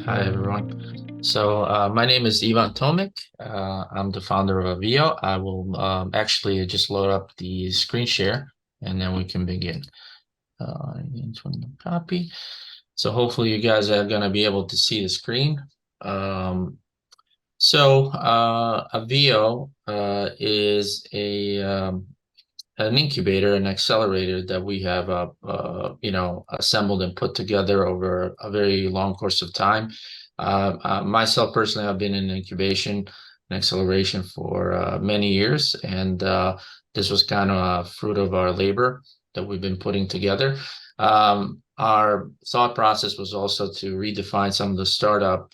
Hi, everyone. My name is Tomic. I'm the founder of Avio. I will actually just load up the screen share and then we can begin. Copy. So hopefully you guys are going to be able to see the screen. Avio is an incubator, an accelerator that we have, assembled and put together over a very long course of time. Myself personally, I've been in incubation and acceleration for many years, and this was kind of a fruit of our labor that we've been putting together. Our thought process was also to redefine some of the startup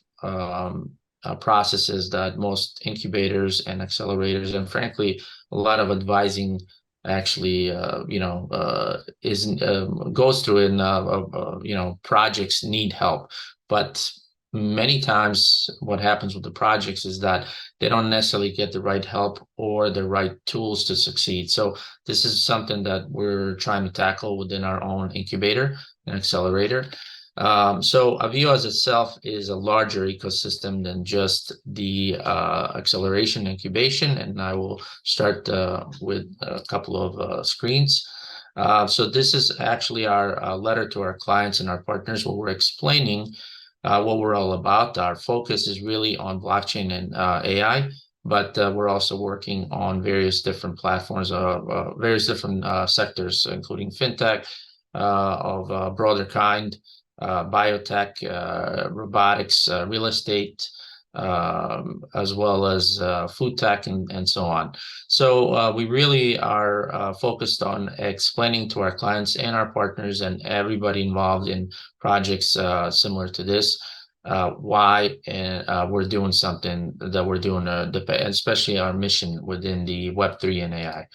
processes that most incubators and accelerators, and frankly, a lot of advising actually isn't goes through, and projects need help, but many times what happens with the projects is that they don't necessarily get the right help or the right tools to succeed. So this is something that we're trying to tackle within our own incubator and accelerator. So Avio as itself is a larger ecosystem than just the acceleration incubation, and I will start with a couple of screens. So this is actually our letter to our clients and our partners, where we're explaining what we're all about. Our focus is really on blockchain and AI, but we're also working on various different platforms, various different sectors, including fintech of broader kind, biotech, robotics, real estate, as well as food tech and so on. So we really are focused on explaining to our clients and our partners and everybody involved in projects similar to this why we're doing something that we're doing, especially our mission within the Web3 and AI.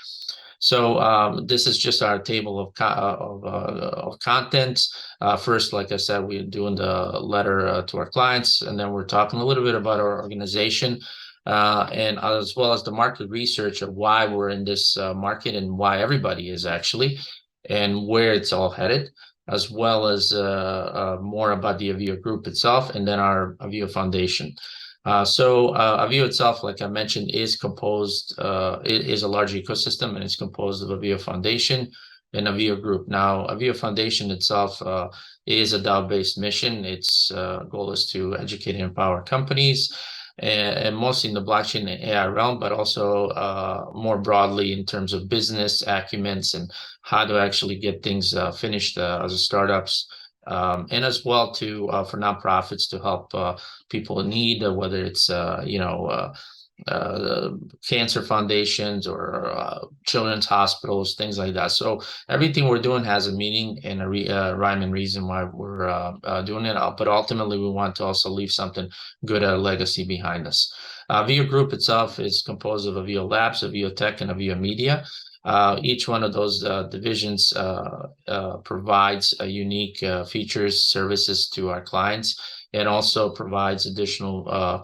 So this is just our table of contents. First, like I said, we're doing the letter to our clients, and then we're talking a little bit about our organization, and as well as the market research of why we're in this market and why everybody is actually, and where it's all headed, as well as more about the Avio group itself, and then our Avio Foundation. Avio itself, like I mentioned, is composed, is a large ecosystem, and it's composed of Avio Foundation and Avio Group. Now, Avio Foundation itself is a DAO-based mission. Its goal is to educate and empower companies, and mostly in the blockchain and AI realm, but also more broadly in terms of business acumens and how to actually get things finished as a startups. And as well to for nonprofits to help people in need, whether it's cancer foundations or children's hospitals, things like that. So everything we're doing has a meaning and a rhyme and reason why we're doing it. But ultimately, we want to also leave something good, a legacy behind us. Avio Group itself is composed of AVioLabs, Avio Tech, and Avio Media. Each one of those divisions provides unique features, services to our clients, and also provides additional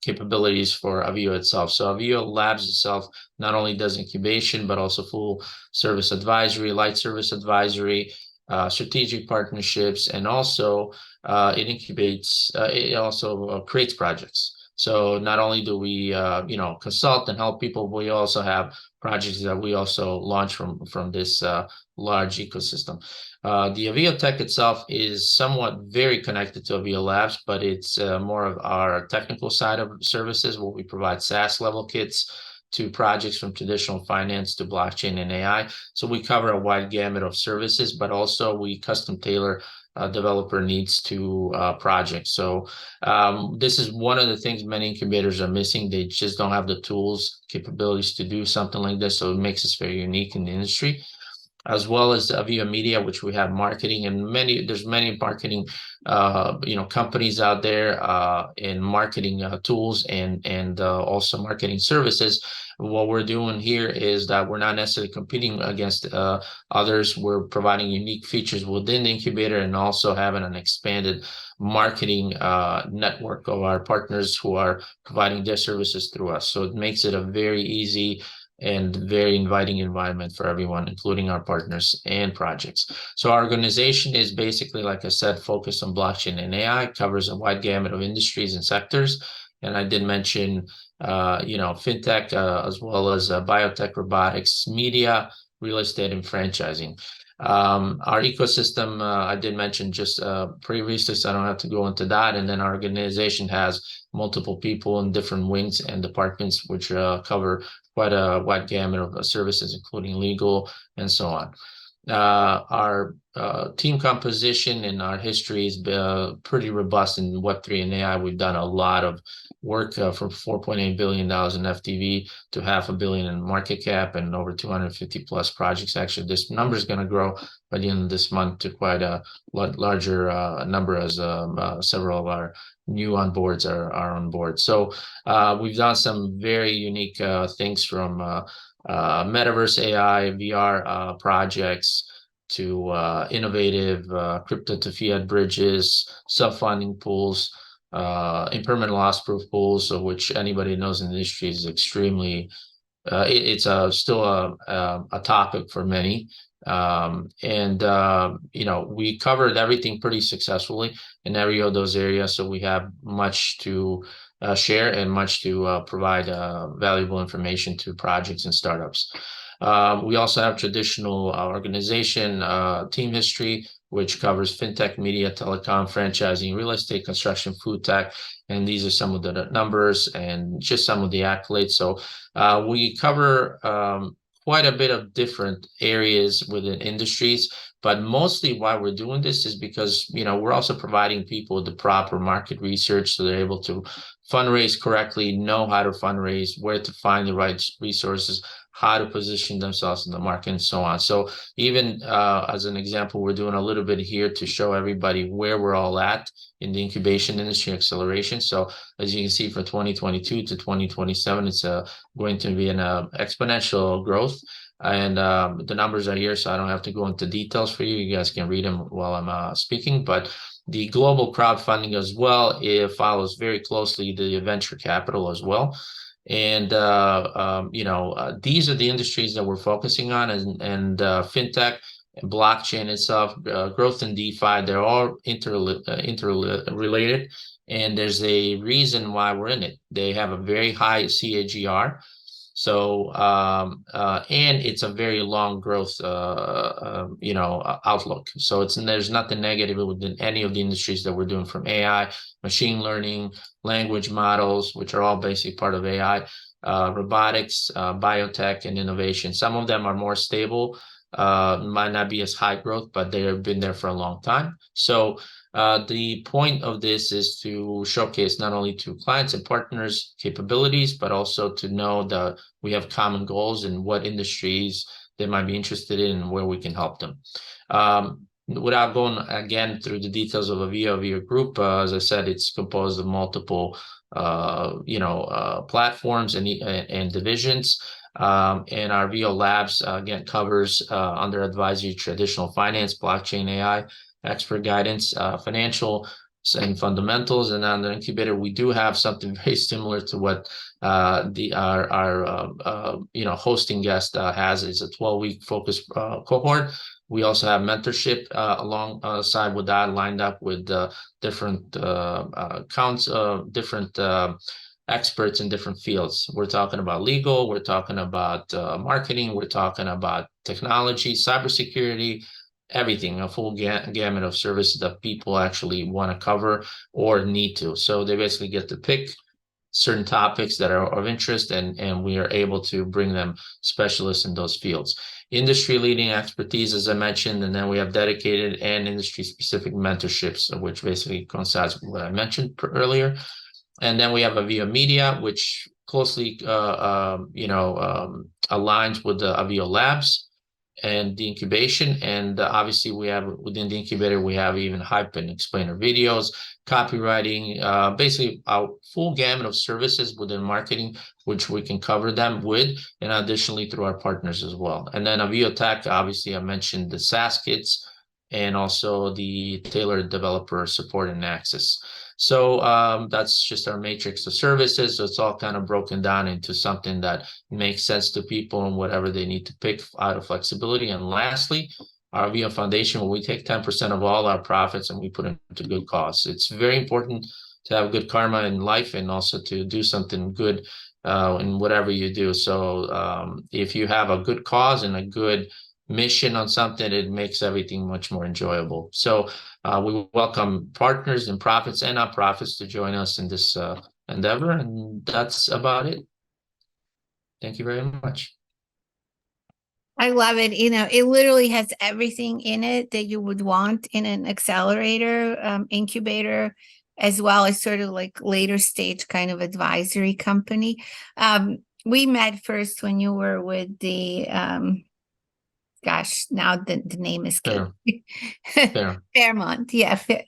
capabilities for Avio itself. So AVioLabs itself not only does incubation, but also full service advisory, light service advisory, strategic partnerships, and also it incubates, it also creates projects. So not only do we, consult and help people, we also have projects that we also launch from this large ecosystem. The Avio Tech itself is somewhat very connected to AVioLabs, but it's more of our technical side of services, where we provide SaaS level kits to projects from traditional finance to blockchain and AI. So we cover a wide gamut of services, but also we custom tailor developer needs to projects. So this is one of the things many incubators are missing. They just don't have the tools, capabilities to do something like this. So it makes us very unique in the industry, as well as Avio Media, which we have marketing, and there's many marketing companies out there in marketing tools and also marketing services. What we're doing here is that we're not necessarily competing against others. We're providing unique features within the incubator and also having an expanded marketing network of our partners who are providing their services through us. So it makes it a very easy and very inviting environment for everyone, including our partners and projects. So our organization is basically, like I said, focused on blockchain and AI, covers a wide gamut of industries and sectors. And I did mention, fintech, as well as biotech, robotics, media, real estate, and franchising. Our ecosystem, I did mention just previously, so I don't have to go into that. And then our organization has multiple people in different wings and departments, which cover quite a wide gamut of services, including legal and so on. Our team composition and our history is pretty robust in Web3 and AI. We've done a lot of work from $4.8 billion in FTV to $500 million in market cap and over 250 plus projects. Actually, this number is going to grow by the end of this month to quite a larger number, as several of our new onboards are on board. So we've done some very unique things from metaverse AI, VR projects to innovative crypto to fiat bridges, sub-funding pools, impermanent loss proof pools, so which anybody knows in the industry is extremely, it's still a topic for many. We covered everything pretty successfully in every of those areas. So we have much to share and much to provide valuable information to projects and startups. We also have traditional organization team history, which covers fintech, media, telecom, franchising, real estate, construction, food tech. And these are some of the numbers and just some of the accolades. So we cover quite a bit of different areas within industries, but mostly why we're doing this is because, we're also providing people with the proper market research so they're able to fundraise correctly, know how to fundraise, where to find the right resources, how to position themselves in the market, and so on. So even as an example, we're doing a little bit here to show everybody where we're all at in the incubation industry acceleration. So as you can see, from 2022 to 2027, it's going to be an exponential growth. And the numbers are here, so I don't have to go into details for you. You guys can read them while I'm speaking. But the global crowdfunding as well, it follows very closely the venture capital as well. And these are the industries that we're focusing on, and fintech and blockchain itself, growth in DeFi, they're all interrelated, and there's a reason why we're in it. They have a very high CAGR. So, and it's a very long growth, outlook. So there's nothing negative within any of the industries that we're doing, from AI, machine learning, language models, which are all basically part of AI, robotics, biotech, and innovation. Some of them are more stable, might not be as high growth, but they have been there for a long time. So the point of this is to showcase not only to clients and partners capabilities, but also to know that we have common goals and what industries they might be interested in and where we can help them. Without going again through the details of Avio Group, as I said, it's composed of multiple platforms and divisions. And our AVioLabs again covers under advisory traditional finance, blockchain, AI, expert guidance, financial and fundamentals. And on the incubator, we do have something very similar to what our hosting guest has. It's a 12-week focus cohort. We also have mentorship alongside with that, lined up with different different experts in different fields. We're talking about legal, we're talking about marketing, we're talking about technology, cybersecurity, everything, a full gamut of services that people actually want to cover or need to. So they basically get to pick certain topics that are of interest, and we are able to bring them specialists in those fields. Industry leading expertise, as I mentioned, and then we have dedicated and industry specific mentorships, which basically coincides with what I mentioned earlier. And then we have Avio Media, which closely aligns with the AVioLabs and the incubation. And obviously we have within the incubator, we have even hype and explainer videos, copywriting, basically a full gamut of services within marketing, which we can cover them with, and additionally through our partners as well. And then Avio Tech, obviously I mentioned the SaaS kits and also the tailored developer support and access. So that's just our matrix of services. So it's all kind of broken down into something that makes sense to people and whatever they need to pick out of flexibility. And lastly, our Avio Foundation, where we take 10% of all our profits and we put it into good cause. It's very important to have good karma in life and also to do something good in whatever you do. So if you have a good cause and a good mission on something, it makes everything much more enjoyable. So we welcome partners and profits and nonprofits to join us in this endeavor. And that's about it. Thank you very much. I love it. You know, it literally has everything in it that you would want in an accelerator, incubator, as well as sort of like later stage kind of advisory company. We met first when you were with the gosh, now the name escaped. Fair. Fairmont, yeah, Fair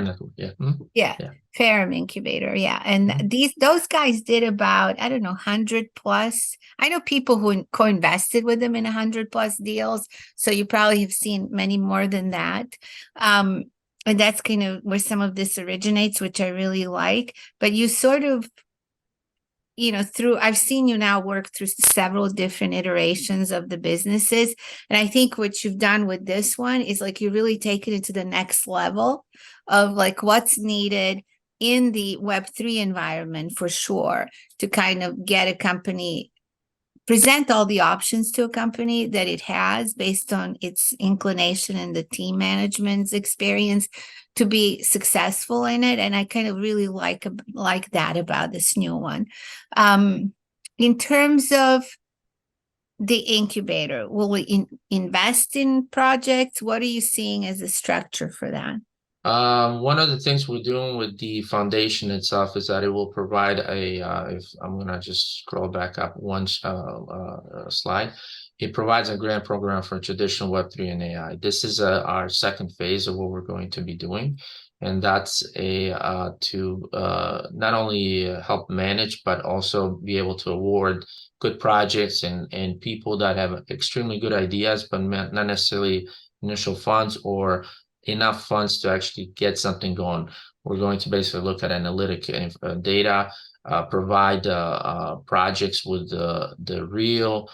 nickel. Yeah. yeah, Yeah. Ferrum Incubator, yeah. And those guys did about, I don't know, 100 plus. I know people who co-invested with them in 100 plus deals, so you probably have seen many more than that. And that's kind of where some of this originates, which I really like. But you sort of, you know, I've seen you now work through several different iterations of the businesses. And I think what you've done with this one is like you really take it to the next level of like what's needed in the Web3 environment for sure to kind of get a company, present all the options to a company that it has based on its inclination and the team management's experience to be successful in it. And I kind of really like that about this new one. In terms of the incubator, will we invest in projects? What are you seeing as a structure for that? One of the things we're doing with the foundation itself is that it will provide if I'm gonna just scroll back up one slide, it provides a grant program for traditional Web3 and AI. This is our second phase of what we're going to be doing. And that's to not only help manage, but also be able to award good projects and people that have extremely good ideas, but not necessarily initial funds or enough funds to actually get something going. We're going to basically look at analytic data, provide projects with the real,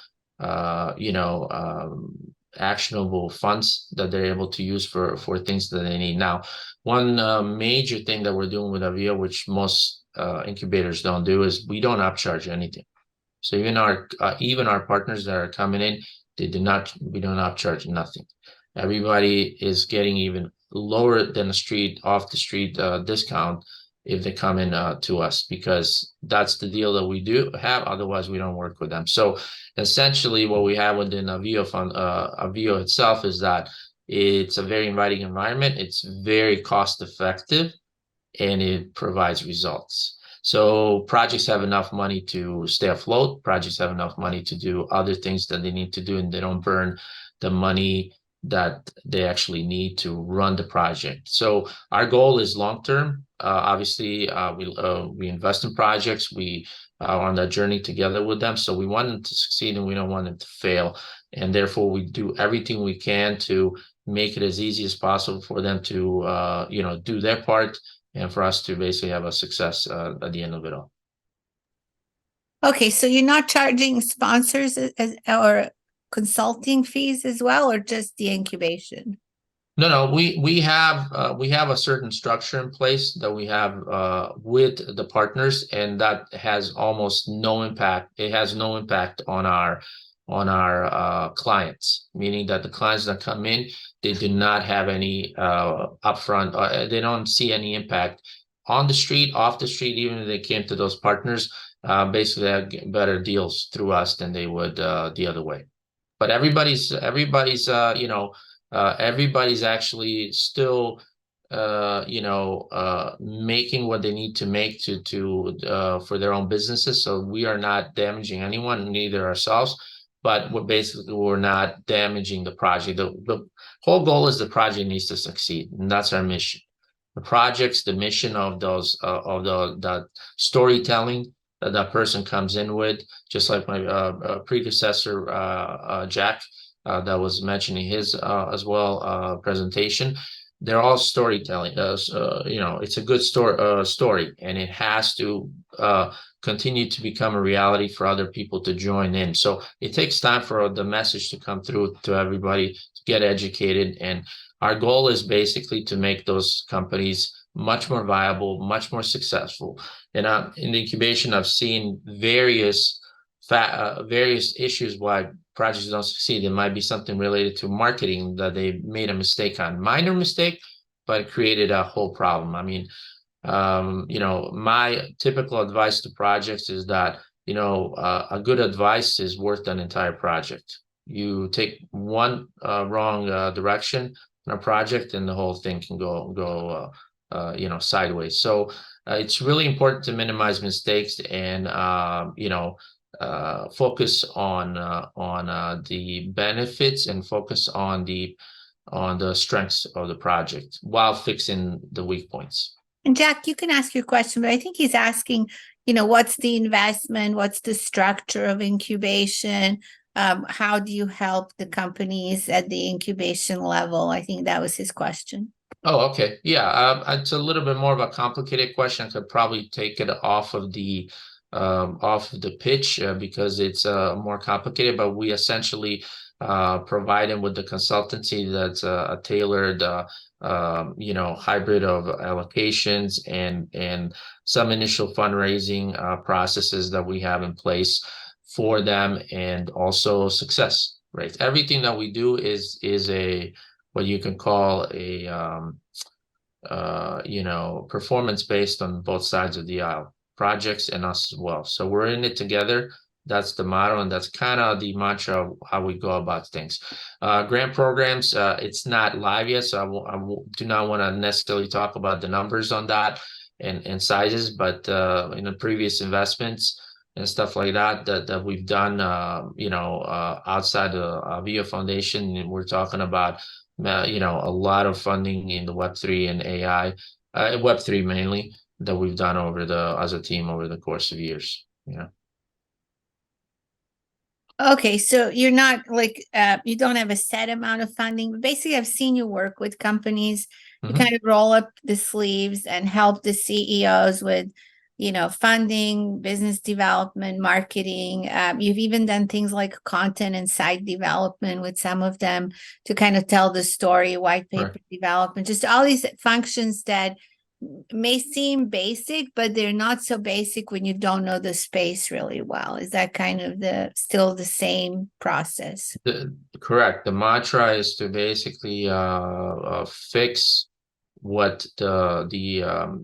actionable funds that they're able to use for things that they need. Now, one major thing that we're doing with Avio, which most incubators don't do, is we don't upcharge anything. So even our partners that are coming in, we do not upcharge nothing. Everybody is getting even lower than off the street discount if they come in to us, because that's the deal that we do have. Otherwise, we don't work with them. So essentially, what we have within Avio itself is that it's a very inviting environment. It's very cost effective, and it provides results. So projects have enough money to stay afloat. Projects have enough money to do other things that they need to do, and they don't burn the money that they actually need to run the project. So our goal is long term. Obviously, we invest in projects. We are on that journey together with them. So we want them to succeed, and we don't want them to fail. And therefore, we do everything we can to make it as easy as possible for them to do their part, and for us to basically have a success at the end of it all. Okay, so you're not charging sponsors or consulting fees as well, or just the incubation? No, we have a certain structure in place that we have with the partners, and that has almost no impact. It has no impact on our clients, meaning that the clients that come in, they do not have any upfront, they don't see any impact on the street, off the street. Even if they came to those partners, basically they get better deals through us than they would the other way. But everybody's actually still making what they need to make to for their own businesses. So we are not damaging anyone, neither ourselves, but we're not damaging the project. The whole goal is the project needs to succeed, and that's our mission. The projects, the mission of those of the storytelling that person comes in with, just like my predecessor Jack that was mentioning his as well presentation. they're all storytelling. It's a good story, and it has to continue to become a reality for other people to join in. So it takes time for the message to come through to everybody to get educated. And our goal is basically to make those companies much more viable, much more successful. And in the incubation, I've seen various issues why projects don't succeed. It might be something related to marketing that they made a mistake on, minor mistake, but it created a whole problem. I mean, my typical advice to projects is that, a good advice is worth an entire project. You take one wrong direction in a project, and the whole thing can sideways. So it's really important to minimize mistakes and, focus on the benefits and focus on the strengths of the project while fixing the weak points. And Jack, you can ask your question, but I think he's asking, what's the investment? What's the structure of incubation? How do you help the companies at the incubation level? I think that was his question. Oh, okay. Yeah, it's a little bit more of a complicated question. I could probably take it off of the pitch because it's more complicated. But we essentially provide them with the consultancy that's a tailored, hybrid of allocations and some initial fundraising processes that we have in place for them, and also success rates. Everything that we do is a what you can call a performance based on both sides of the aisle, projects and us as well. So we're in it together. That's the motto, and that's kind of the mantra of how we go about things. Grant programs, it's not live yet, so do not want to necessarily talk about the numbers on that and sizes, but in the previous investments and stuff like that we've done, outside the Avio Foundation, we're talking about a lot of funding in the Web3 and AI, Web3 mainly, that we've done as a team over the course of years. Okay, so you're not like you don't have a set amount of funding, but basically I've seen you work with companies. You kind of roll up the sleeves and help the CEOs with, funding, business development, marketing. You've even done things like content and site development with some of them to kind of tell the story, white paper development, just all these functions that may seem basic, but they're not so basic when you don't know the space really well. Is that kind of still the same process? Correct. The mantra is to basically fix what the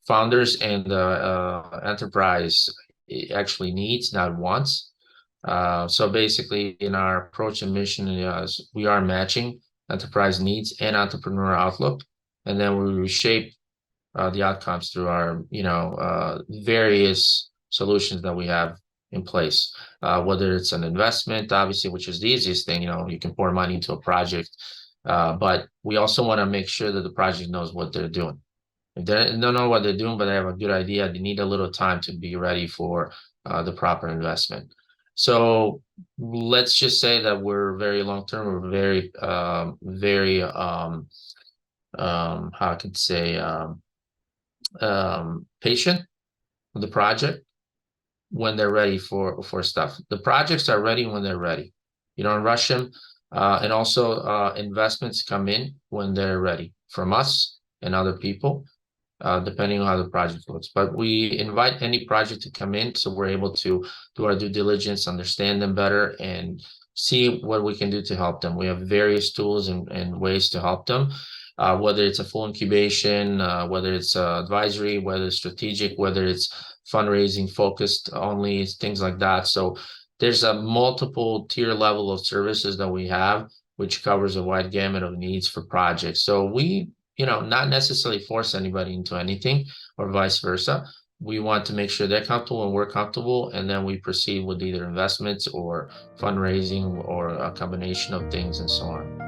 founders and the enterprise actually needs, not wants. So basically, in our approach and mission, we are matching enterprise needs and entrepreneur outlook, and then we reshape the outcomes through our various solutions that we have in place. Whether it's an investment, obviously, which is the easiest thing. You can pour money into a project, but we also want to make sure that the project knows what they're doing. If they don't know what they're doing, but they have a good idea, they need a little time to be ready for the proper investment. So let's just say that we're very long term. We're very, very, how I could say, patient with the project when they're ready for stuff. The projects are ready when they're ready. You don't rush them. And also investments come in when they're ready from us and other people, depending on how the project looks. But we invite any project to come in, so we're able to do our due diligence, understand them better, and see what we can do to help them. We have various tools and ways to help them, whether it's a full incubation, whether it's advisory, whether it's strategic, whether it's fundraising focused only, things like that. So there's a multiple tier level of services that we have, which covers a wide gamut of needs for projects. So we not necessarily force anybody into anything or vice versa. We want to make sure they're comfortable and we're comfortable, and then we proceed with either investments or fundraising or a combination of things and so on.